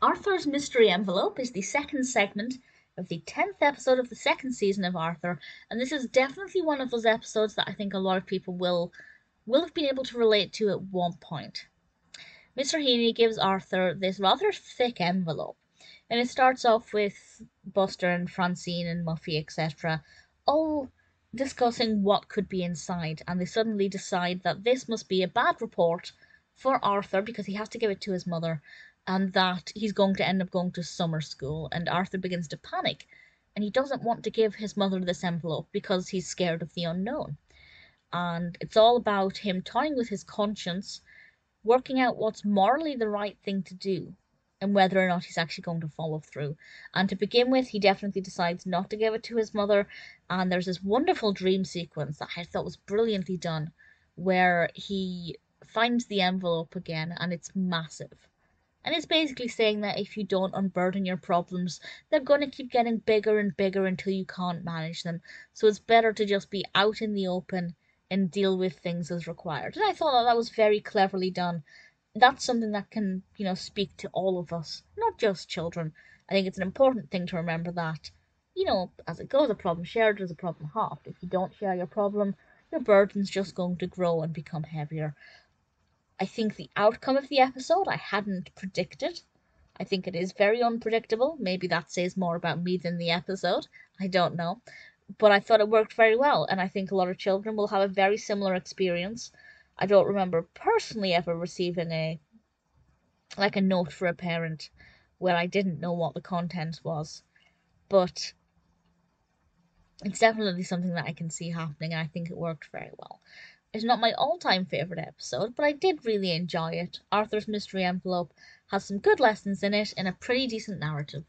Arthur's Mystery Envelope is the second segment of the 10th episode of the second season of Arthur, and this is definitely one of those episodes that I think a lot of people will have been able to relate to at one point. Mr. Heaney gives Arthur this rather thick envelope, and it starts off with Buster and Francine and Muffy, etc., all discussing what could be inside, and they suddenly decide that this must be a bad report for Arthur because he has to give it to his mother, and that he's going to end up going to summer school, and Arthur begins to panic, and he doesn't want to give his mother this envelope because he's scared of the unknown. And it's all about him toying with his conscience, working out what's morally the right thing to do, and whether or not he's actually going to follow through. And to begin with, he definitely decides not to give it to his mother, and there's this wonderful dream sequence that I thought was brilliantly done, where he finds the envelope again, and it's massive. And it's basically saying that if you don't unburden your problems, they're going to keep getting bigger and bigger until you can't manage them. So it's better to just be out in the open and deal with things as required. And I thought that was very cleverly done. That's something that can, speak to all of us, not just children. I think it's an important thing to remember that, as it goes, a problem shared is a problem halved. If you don't share your problem, your burden's just going to grow and become heavier. I think the outcome of the episode I hadn't predicted. I think it is very unpredictable. Maybe that says more about me than the episode. I don't know. But I thought it worked very well, and I think a lot of children will have a very similar experience. I don't remember personally ever receiving a note for a parent where I didn't know what the content was. But it's definitely something that I can see happening, and I think it worked very well. It's not my all-time favourite episode, but I did really enjoy it. Arthur's Mystery Envelope has some good lessons in it and a pretty decent narrative.